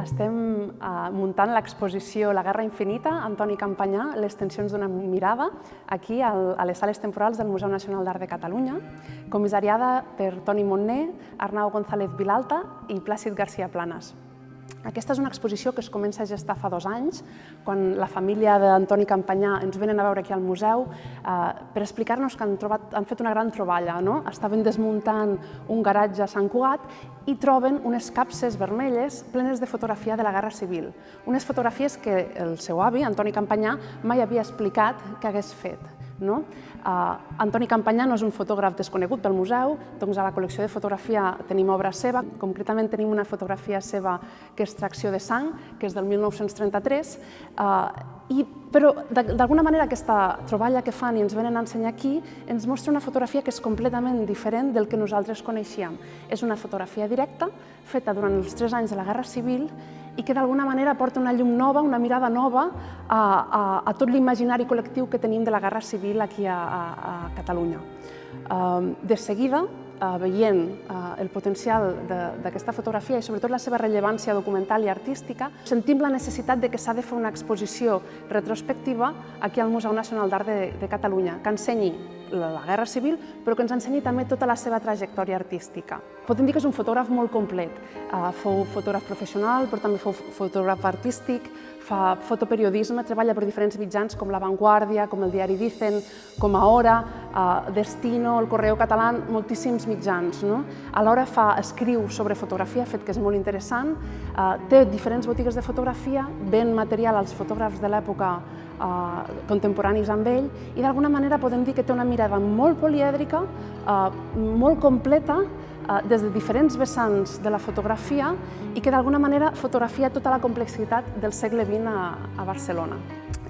Estem muntant l'exposició La Guerra Infinita, Antoni Campanyà, les tensions d'una mirada, aquí a les sales temporals del Museu Nacional d'Art de Catalunya, comissariada per Toni Montner, Arnau González Vilalta i Plàcid García Planas. Aquesta és una exposició que es comença a gestar fa 2 anys, quan la família d'Antoni Campanyà ens venen a veure aquí al museu per explicar-nos que han fet una gran troballa. Estaven desmuntant un garatge a Sant Cugat i troben unes capses vermelles plenes de fotografia de la Guerra Civil. Unes fotografies que el seu avi, Antoni Campanyà, mai havia explicat que hagués fet. Antoni Campanyà no és un fotògraf desconegut pel museu, doncs a la col·lecció de fotografia tenim obra seva, concretament tenim una fotografia seva que és Tracció de sang, que és del 1933, però d'alguna manera aquesta troballa que fan i ens venen a ensenyar aquí ens mostra una fotografia que és completament diferent del que nosaltres coneixíem. És una fotografia directa, feta durant els 3 anys de la Guerra Civil i que d'alguna manera porta una llum nova, una mirada nova a tot l'imaginari col·lectiu que tenim de la Guerra Civil aquí a Catalunya. De seguida, veient el potencial d'aquesta fotografia i sobretot la seva rellevància documental i artística, sentim la necessitat que s'ha de fer una exposició retrospectiva aquí al Museu Nacional d'Art de Catalunya, que ensenyi la Guerra Civil, però que ens ensenyi també tota la seva trajectòria artística. Podem dir que és un fotògraf molt complet. Fou fotògraf professional, però també fou fotògraf artístic, fa fotoperiodisme, treballa per diferents mitjans com La Vanguardia, com el diari Dicen, com Ahora, Destino, el Correo Català, moltíssims mitjans. Alhora escriu sobre fotografia, fet que és molt interessant, té diferents botigues de fotografia, ven material als fotògrafs de l'època contemporanis amb ell i d'alguna manera podem dir que té una mirada molt polièdrica, molt completa, des de diferents vessants de la fotografia i que d'alguna manera fotografia tota la complexitat del segle XX a Barcelona.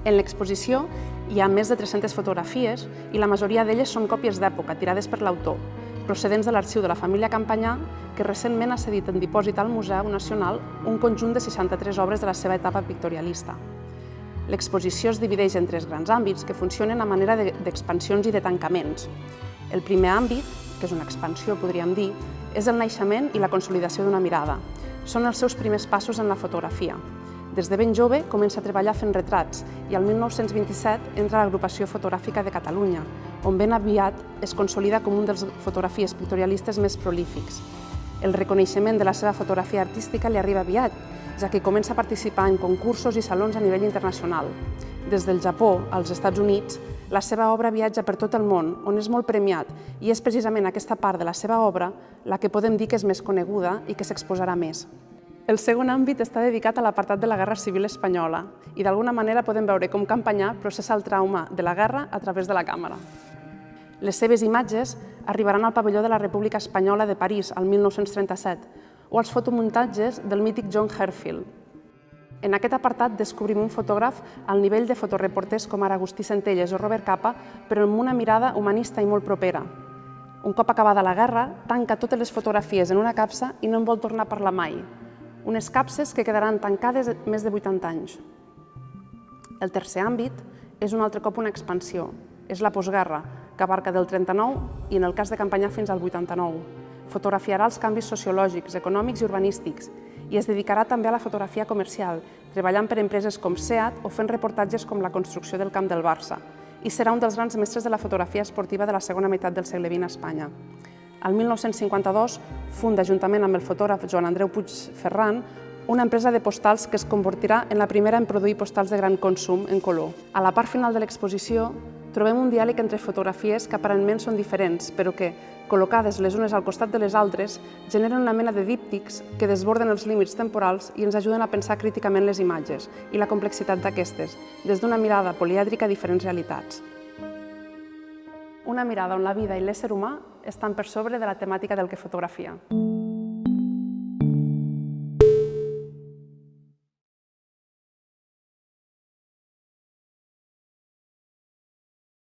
En l'exposició hi ha més de 300 fotografies i la majoria d'elles són còpies d'època, tirades per l'autor, procedents de l'arxiu de la família Campanyà, que recentment ha cedit en dipòsit al Museu Nacional un conjunt de 63 obres de la seva etapa pictorialista. L'exposició es divideix en 3 grans àmbits que funcionen a manera d'expansions i de tancaments. El primer àmbit, que és una expansió, podríem dir, és el naixement i la consolidació d'una mirada. Són els seus primers passos en la fotografia. Des de ben jove comença a treballar fent retrats i el 1927 entra a l'Agrupació Fotogràfica de Catalunya, on ben aviat es consolida com un dels fotografies pictorialistes més prolífics. El reconeixement de la seva fotografia artística li arriba aviat, ja que comença a participar en concursos i salons a nivell internacional. Des del Japó als Estats Units, la seva obra viatja per tot el món, on és molt premiat, i és precisament aquesta part de la seva obra la que podem dir que és més coneguda i que s'exposarà més. El segon àmbit està dedicat a l'apartat de la Guerra Civil espanyola i d'alguna manera podem veure com Campanyà processa el trauma de la guerra a través de la càmera. Les seves imatges arribaran al pavelló de la República Espanyola de París el 1937 o als fotomuntatges del mític John Herzfeld. En aquest apartat descobrim un fotògraf al nivell de fotoreporters com ara Agustí Centelles o Robert Capa, però amb una mirada humanista i molt propera. Un cop acabada la guerra, tanca totes les fotografies en una capsa i no en vol tornar a parlar mai. Unes capses que quedaran tancades més de 80 anys. El tercer àmbit és un altre cop una expansió. És la postguerra, que abarca del 39 i en el cas de Campanyà fins al 89. Fotografiarà els canvis sociològics, econòmics i urbanístics i es dedicarà també a la fotografia comercial, treballant per empreses com SEAT o fent reportatges com la construcció del camp del Barça, i serà un dels grans mestres de la fotografia esportiva de la segona meitat del segle XX a Espanya. El 1952 funda, juntament amb el fotògraf Joan Andreu Puig Ferran, una empresa de postals que es convertirà en la primera en produir postals de gran consum en color. A la part final de l'exposició trobem un diàleg entre fotografies que aparentment són diferents, però que, col·locades les unes al costat de les altres, generen una mena de díptics que desborden els límits temporals i ens ajuden a pensar críticament les imatges i la complexitat d'aquestes, des d'una mirada polièdrica a diferents realitats. Una mirada on la vida i l'ésser humà estan per sobre de la temàtica del que fotografia.